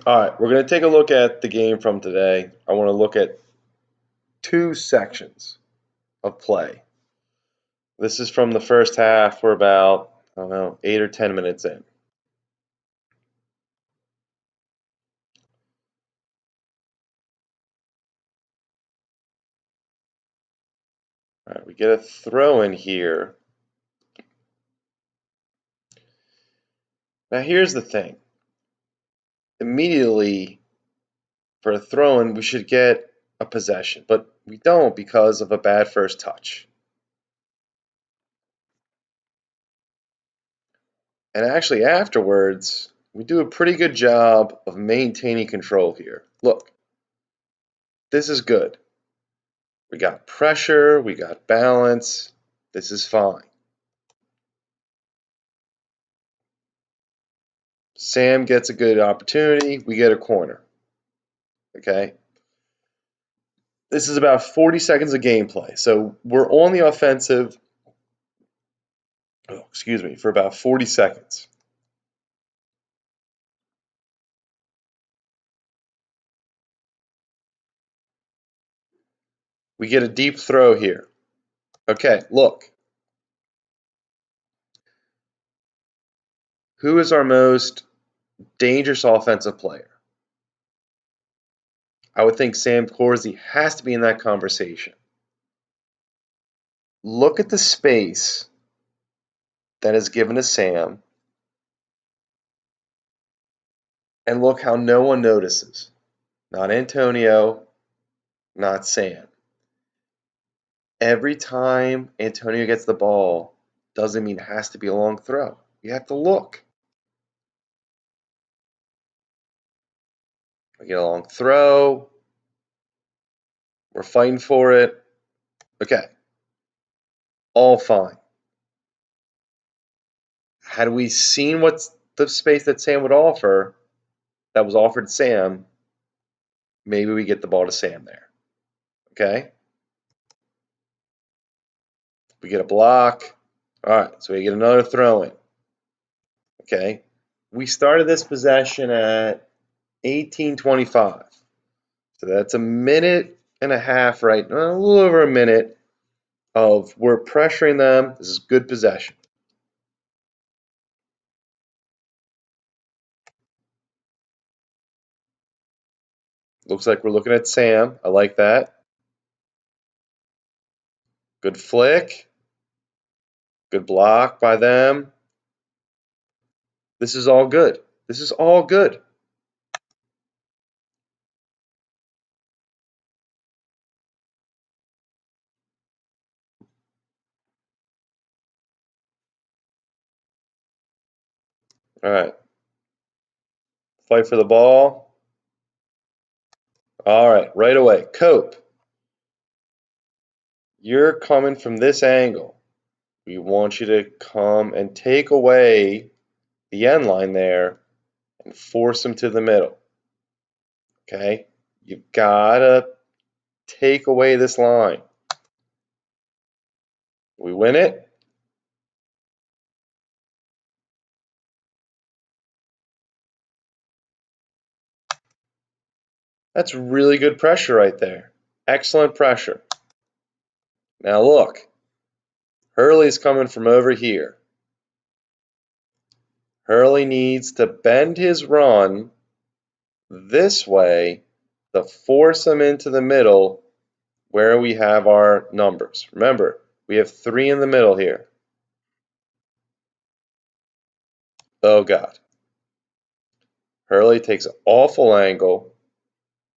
All right, we're going to take a look at the game from today. I want to look at two sections of play. This is from the first half. We're about, I don't know, 8 or 10 minutes in. All right, we get a throw in here. Now, here's the thing. Immediately, for a throw in, we should get a possession, but we don't because of a bad first touch. And actually, afterwards, we do a pretty good job of maintaining control here. Look, this is good. We got pressure, we got balance. This is fine. Sam gets a good opportunity, we get a corner. Okay? This is about 40 seconds of gameplay. So we're on the offensive, for about 40 seconds. We get a deep throw here. Okay, look. Who is our most dangerous offensive player? I would think Sam Corsi has to be in that conversation. Look at the space that is given to Sam, and look how no one notices. Not Antonio, not Sam. Every time Antonio gets the ball doesn't mean it has to be a long throw. You have to look. We get a long throw. We're fighting for it. Okay. All fine. Had we seen what's the space that Sam would offer, that was offered Sam, maybe we get the ball to Sam there. Okay? We get a block. All right, so we get another throw in. Okay? We started this possession at 18:25. So that's a minute and a half, right? A little over a minute of we're pressuring them. This is good possession. Looks like we're looking at Sam. I like that. Good flick. Good block by them. This is all good. This is all good. All right. Fight for the ball. All right, right away. Cope. You're coming from this angle. We want you to come and take away the end line there and force them to the middle. Okay? You've got to take away this line. We win it. That's really good pressure right there. Excellent pressure. Now look, Hurley's coming from over here. Hurley needs to bend his run this way to force him into the middle where we have our numbers. Remember, we have 3 in the middle here. Oh God. Hurley takes an awful angle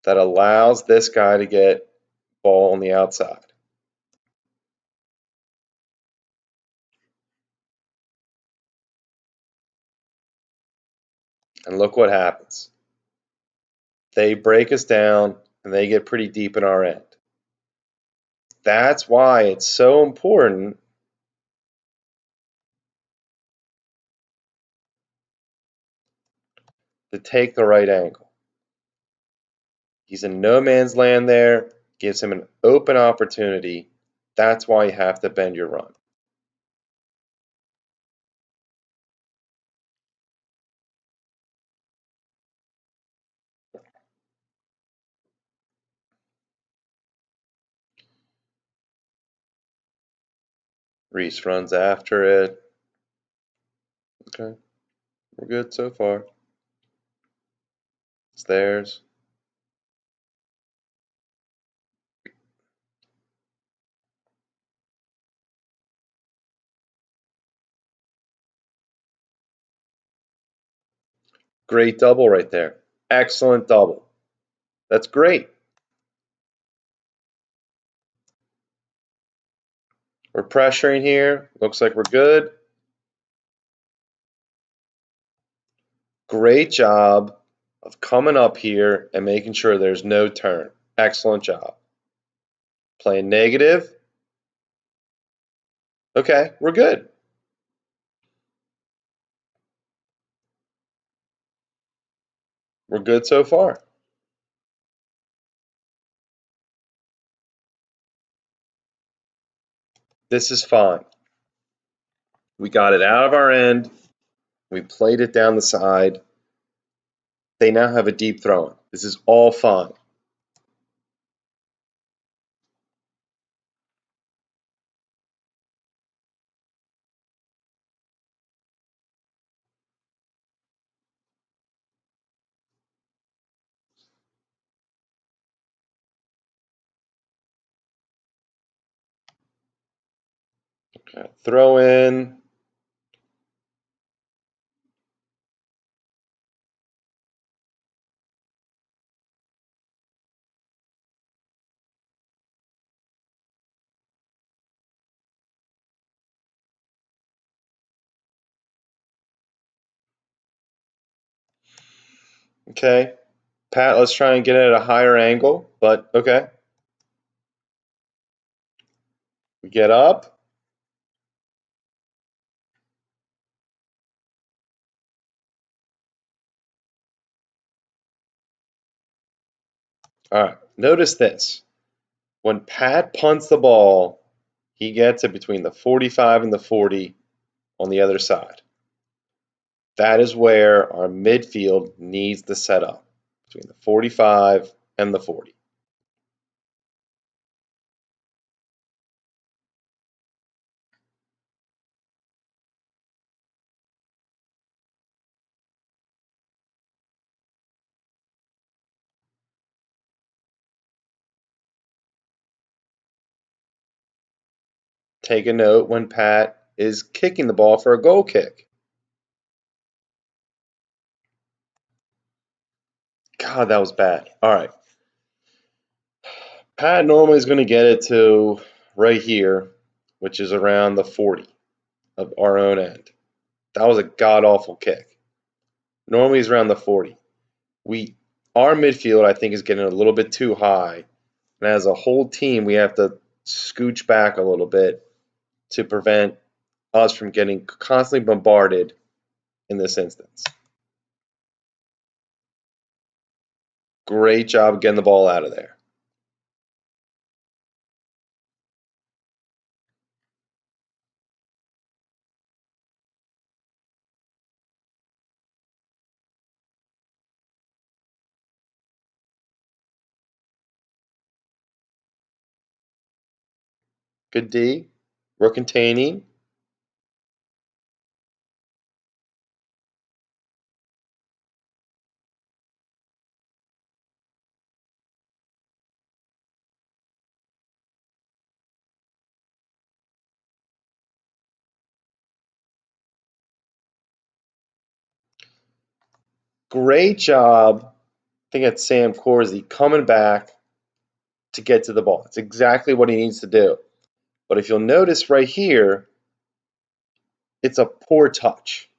that allows this guy to get ball on the outside. And look what happens. They break us down and they get pretty deep in our end. That's why it's so important to take the right angle. He's in no man's land there, gives him an open opportunity. That's why you have to bend your run. Reese runs after it. Okay, we're good so far. It's theirs. Great double right there. Excellent double. That's great. We're pressuring here. Looks like we're good. Great job of coming up here and making sure there's no turn. Excellent job. Playing negative. Okay, we're good. We're good so far. This is fine. We got it out of our end. We played it down the side. They now have a deep throw-in. This is all fine. Okay, throw in. Okay. Pat, let's try and get it at a higher angle, but okay. We get up. All right, notice this. When Pat punts the ball, he gets it between the 45 and the 40 on the other side. That is where our midfield needs to set up, between the 45 and the 40. Take a note when Pat is kicking the ball for a goal kick. God, that was bad. All right. Pat normally is going to get it to right here, which is around the 40 of our own end. That was a god-awful kick. Normally he's around the 40. Our midfield, I think, is getting a little bit too high. And as a whole team, we have to scooch back a little bit to prevent us from getting constantly bombarded in this instance. Great job getting the ball out of there. Good D. We're containing. Great job. I think it's Sam Corsi coming back to get to the ball. It's exactly what he needs to do. But if you'll notice right here, it's a poor touch.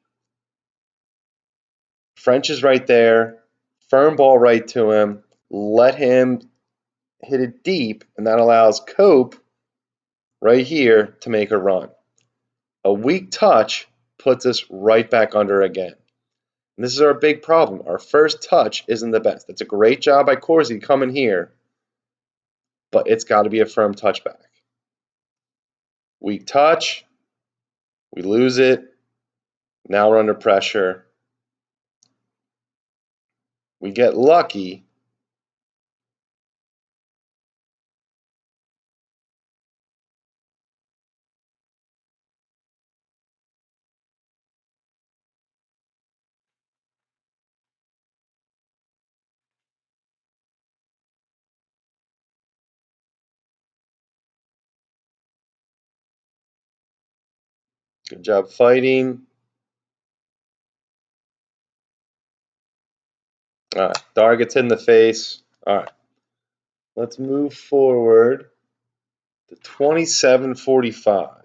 French is right there. Firm ball right to him. Let him hit it deep, and that allows Cope right here to make a run. A weak touch puts us right back under again. And this is our big problem. Our first touch isn't the best. It's a great job by Corsi coming here, but it's got to be a firm touchback. Weak touch, we lose it. Now we're under pressure. We get lucky. Good job fighting. All right, target's in the face. All right, let's move forward to 27:45.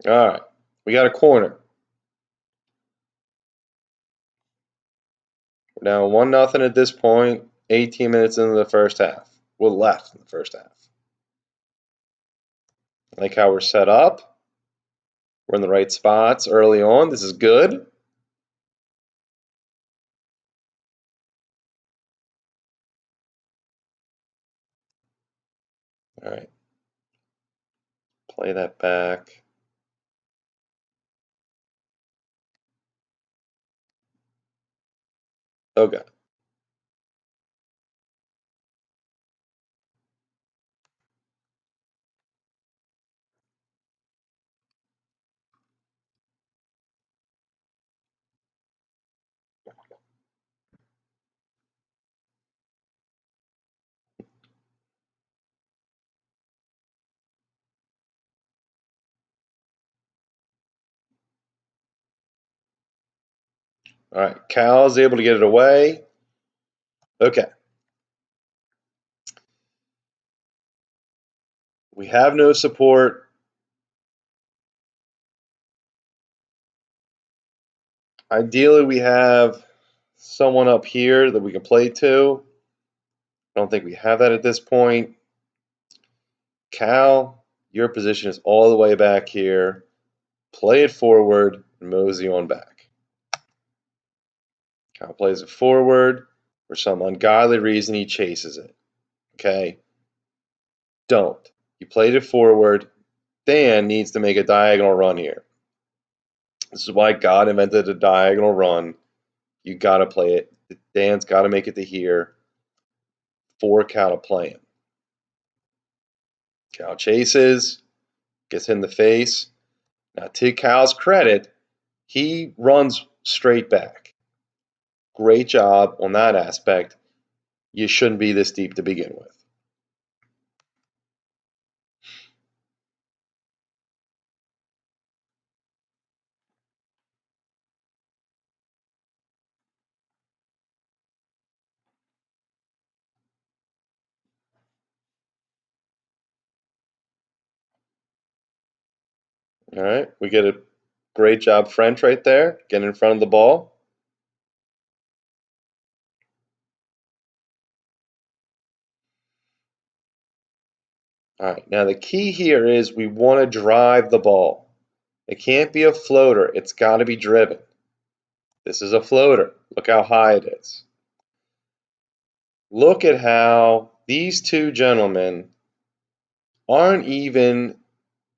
All right, we got a corner. We're down 1-0 at this point. 18 minutes into the first half. We're left in the first half. I like how we're set up. We're in the right spots early on. This is good. All right. Play that back. Okay. All right. Cal's able to get it away. Okay. We have no support. Ideally, we have someone up here that we can play to. I don't think we have that at this point. Cal, your position is all the way back here. Play it forward and mosey on back. Cal plays it forward. For some ungodly reason, he chases it. Okay? Don't. You played it forward. Dan needs to make a diagonal run here. This is why God invented a diagonal run. You got to play it. Dan's got to make it to here for Cal to play him. Cal chases, gets hit in the face. Now, to Cal's credit, he runs straight back. Great job on that aspect. You shouldn't be this deep to begin with. All right, we get a great job, French, right there, getting in front of the ball. All right, now the key here is we want to drive the ball. It can't be a floater. It's got to be driven. This is a floater. Look how high it is. Look at how these two gentlemen aren't even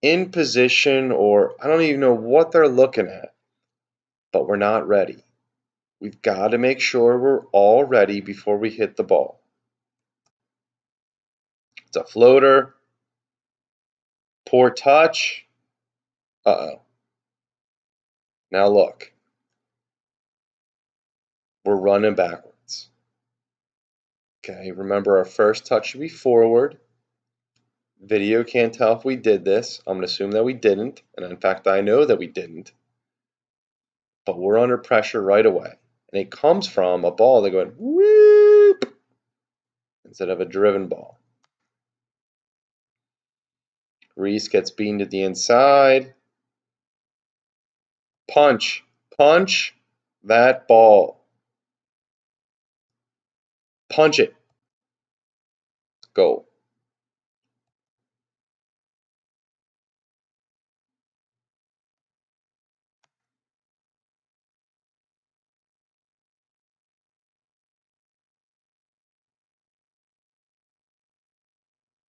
in position, or I don't even know what they're looking at, but we're not ready. We've got to make sure we're all ready before we hit the ball. It's a floater. Poor touch. Uh-oh. Now look. We're running backwards. Okay, remember our first touch should be forward. Video can't tell if we did this. I'm going to assume that we didn't, and in fact I know that we didn't. But we're under pressure right away. And it comes from a ball that going whoop instead of a driven ball. Reese gets beaten to the inside. Punch. Punch that ball. Punch it. Go.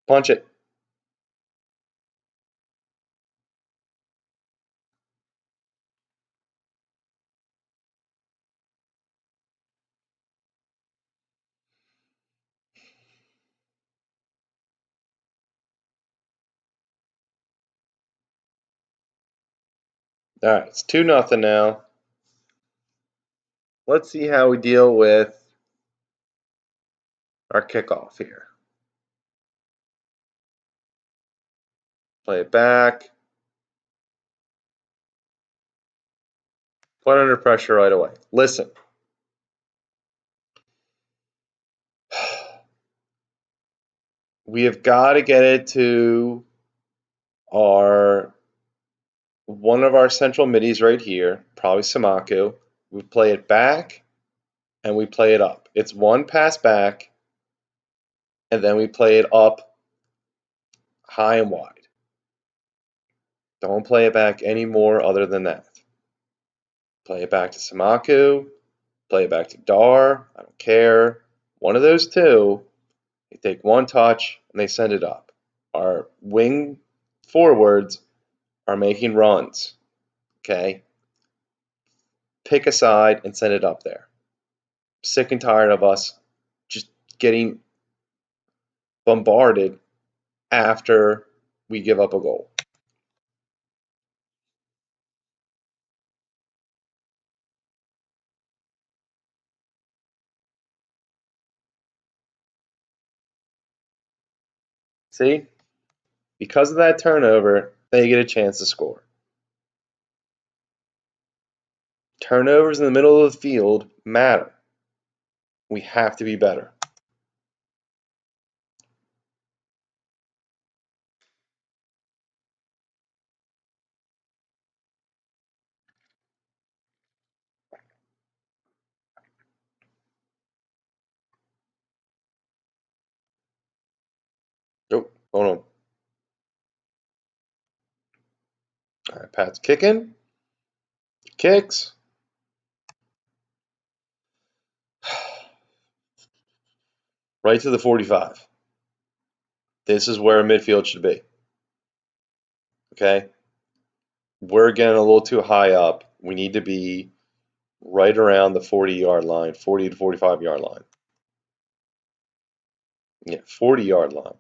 Punch it. All right, it's 2-0 now. Let's see how we deal with our kickoff here. Play it back. Put under pressure right away. Listen. We have got to get it to one of our central middies right here, probably Samaku. We play it back and we play it up. It's one pass back and then we play it up high and wide. Don't play it back any more other than that. Play it back to Samaku, play it back to Dar, I don't care. One of those two, they take one touch and they send it up. Our wing forwards are making runs, okay? Pick a side and send it up there. Sick and tired of us just getting bombarded after we give up a goal. See? Because of that turnover, they get a chance to score. Turnovers in the middle of the field matter. We have to be better. Oh, hold on. All right, Pat's kicking. Kicks. Right to the 45. This is where midfield should be. Okay? We're getting a little too high up. We need to be right around the 40-yard line, 40 to 45-yard line. Yeah, 40-yard line.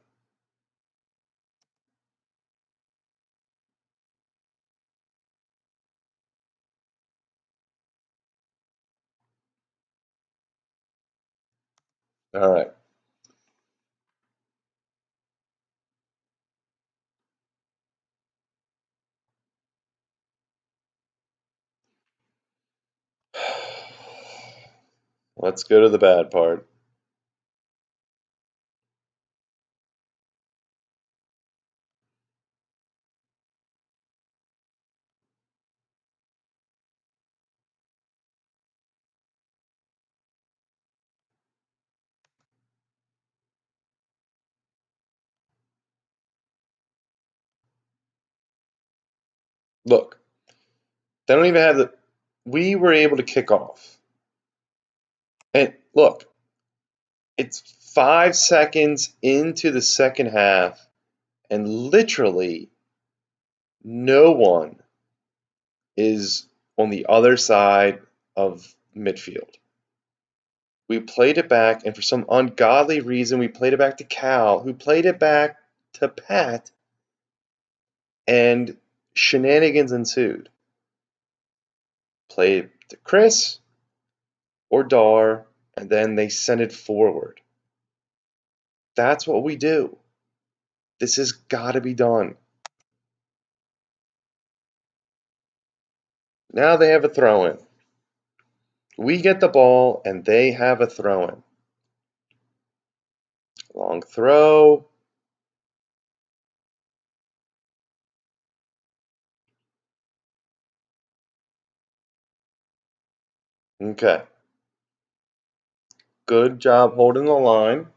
All right. Let's go to the bad part. Look, they don't even have the. We were able to kick off. And look, it's 5 seconds into the second half, and literally no one is on the other side of midfield. We played it back, and for some ungodly reason, we played it back to Cal, who played it back to Pat, and shenanigans ensued. Played to Chris or Dar, and then they sent it forward. That's what we do. This has got to be done. Now they have a throw-in. We get the ball, and they have a throw-in. Long throw. Okay. Good job holding the line.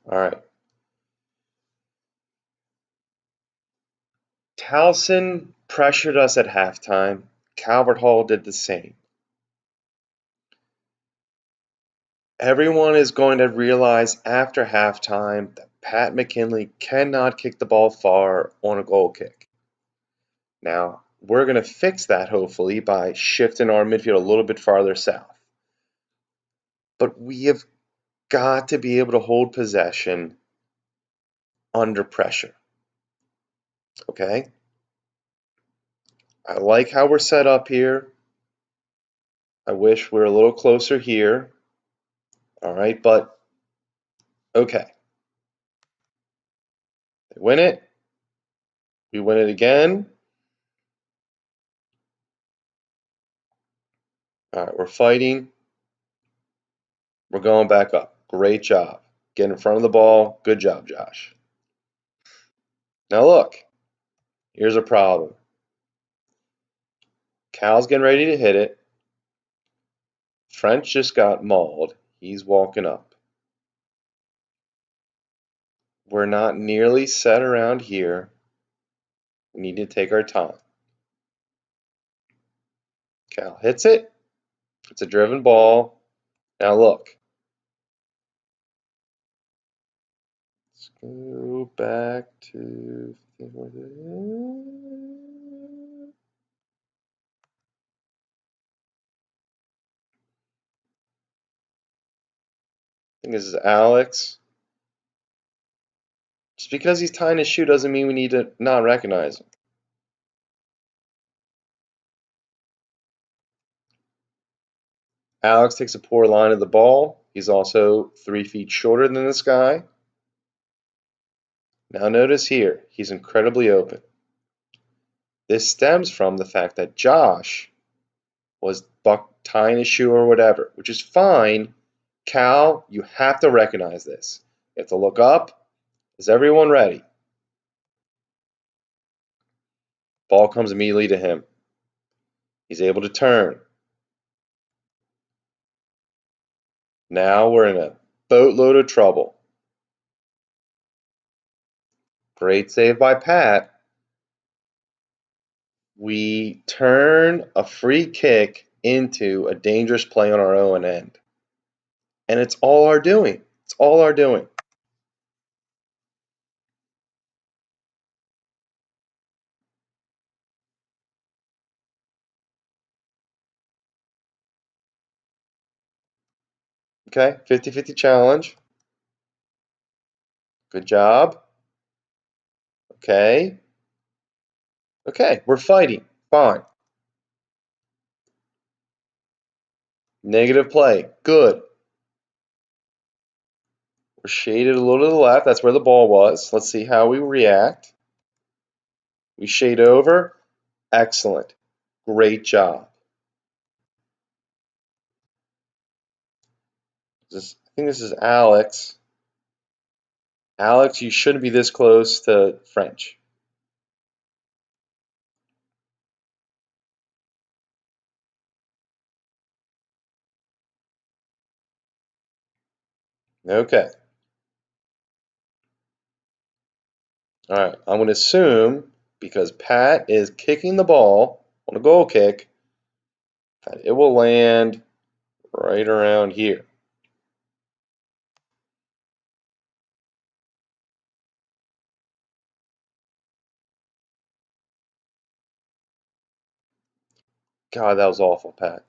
All right. Towson pressured us at halftime. Calvert Hall did the same. Everyone is going to realize after halftime that Pat McKinley cannot kick the ball far on a goal kick. Now, we're going to fix that hopefully by shifting our midfield a little bit farther south. But we have got to be able to hold possession under pressure. Okay? I like how we're set up here. I wish we were a little closer here. All right, but okay. They win it. We win it again. All right, we're fighting. We're going back up. Great job. Get in front of the ball. Good job, Josh. Now look, here's a problem. Cal's getting ready to hit it. French just got mauled. He's walking up. We're not nearly set around here. We need to take our time. Cal hits it. It's a driven ball. Now look. Let's go back to... I think this is Alex. Just because he's tying his shoe doesn't mean we need to not recognize him. Alex takes a poor line of the ball. He's also 3 feet shorter than this guy. Now notice here, he's incredibly open. This stems from the fact that Josh was tying his shoe or whatever, which is fine. Cal, you have to recognize this. You have to look up. Is everyone ready? Ball comes immediately to him. He's able to turn. Now we're in a boatload of trouble. Great save by Pat. We turn a free kick into a dangerous play on our own end. And it's all our doing. It's all our doing. Okay, 50-50 challenge. Good job. Okay. Okay, we're fighting. Fine. Negative play. Good. We're shaded a little to the left. That's where the ball was. Let's see how we react. We shade over. Excellent. Great job. I think this is Alex. Alex, you shouldn't be this close to French. Okay. All right. I'm going to assume, because Pat is kicking the ball on a goal kick, that it will land right around here. God, that was awful, Pat.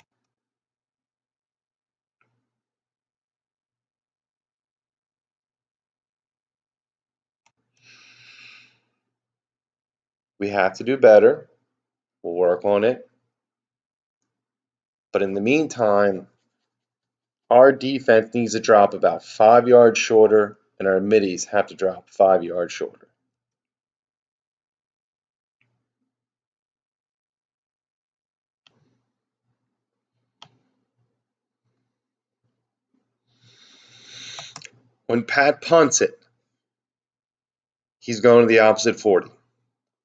We have to do better. We'll work on it. But in the meantime, our defense needs to drop about 5 yards shorter, and our middies have to drop 5 yards shorter. When Pat punts it, he's going to the opposite 40.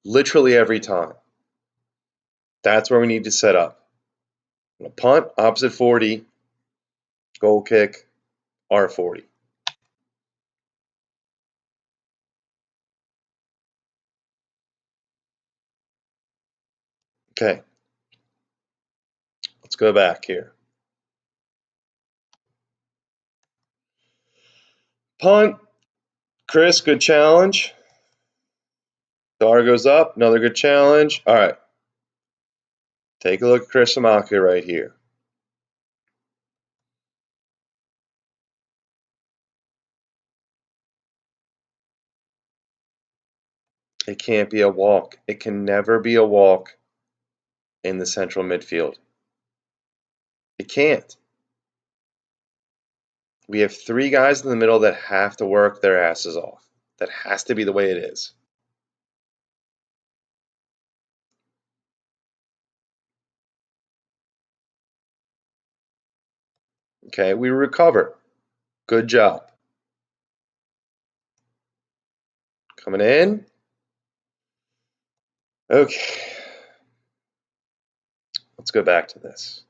Literally every time. That's where we need to set up. On a punt, opposite 40, goal kick, R40. Okay. Let's go back here. Punt. Chris, good challenge. Dar goes up, another good challenge. All right. Take a look at Chris Amaka right here. It can't be a walk. It can never be a walk in the central midfield. It can't. We have three guys in the middle that have to work their asses off. That has to be the way it is. Okay, we recover. Good job. Coming in. Okay. Let's go back to this.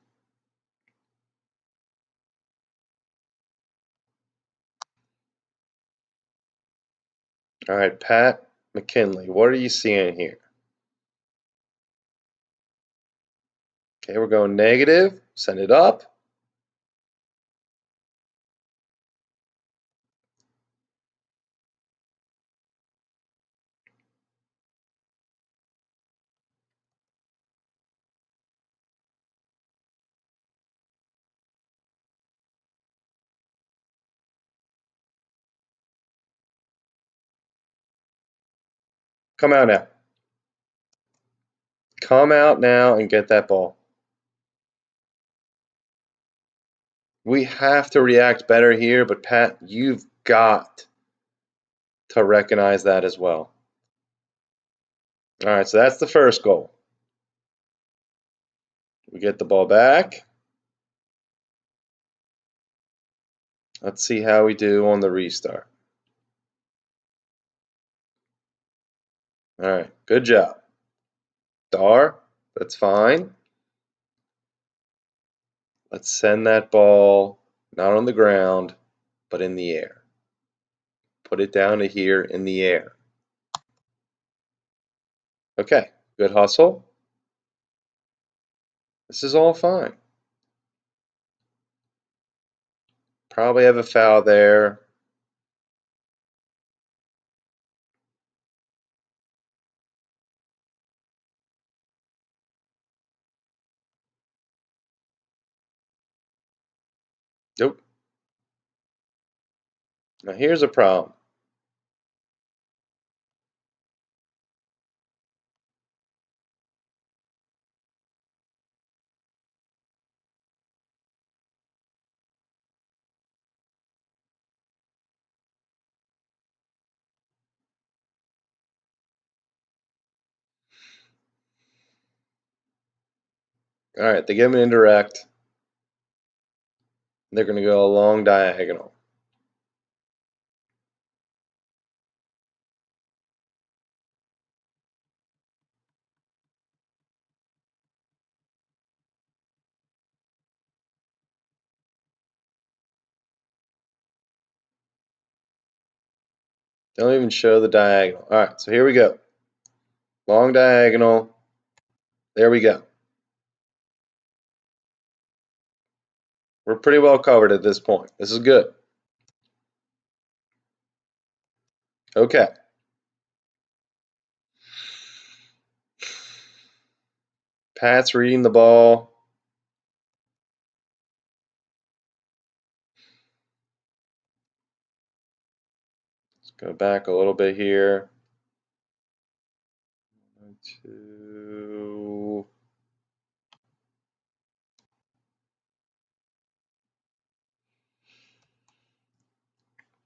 All right, Pat McKinley, what are you seeing here? Okay, we're going negative. Send it up. Come out now. Come out now and get that ball. We have to react better here, but Pat, you've got to recognize that as well. All right, so that's the first goal. We get the ball back. Let's see how we do on the restart. All right, good job. Dar, that's fine. Let's send that ball not on the ground, but in the air. Put it down to here in the air. Okay, good hustle. This is all fine. Probably have a foul there. Nope. Now here's a problem. All right, they give him an indirect. They're going to go a long diagonal. They don't even show the diagonal. All right, so here we go. Long diagonal. There we go. We're pretty well covered at this point. This is good. Okay. Pat's reading the ball. Let's go back a little bit here. 1, 2.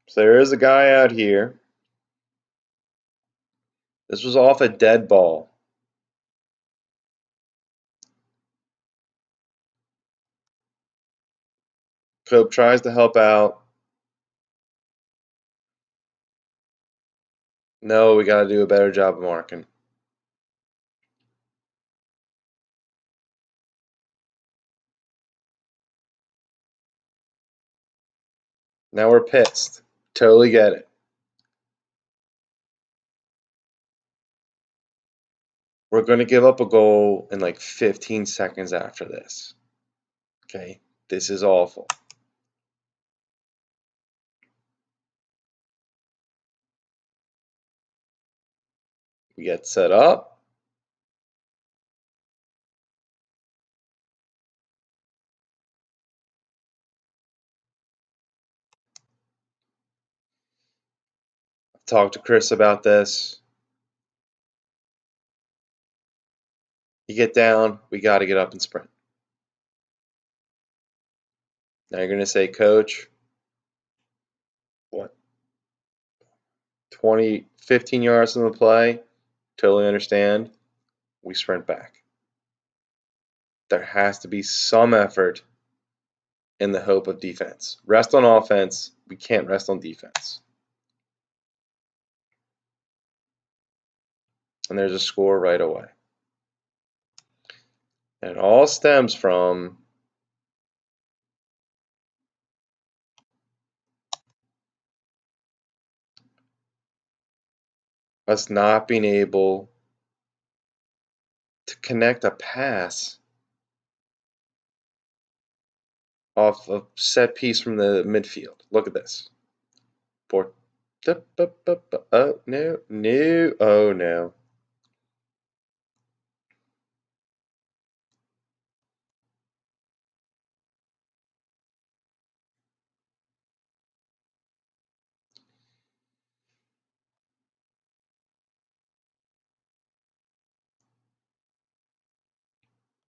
So there is a guy out here. This was off a dead ball. Cope tries to help out. No, we got to do a better job of marking. Now we're pissed. Totally get it. We're going to give up a goal in like 15 seconds after this. Okay, this is awful. We get set up. I've talked to Chris about this. You get down, we got to get up and sprint. Now you're going to say, Coach, what, 20, 15 yards from the play? Totally understand. We sprint back. There has to be some effort in the hope of defense. Rest on offense. We can't rest on defense. And there's a score right away. And it all stems from us not being able to connect a pass off a set piece from the midfield. Look at this. Oh, no. Oh, no.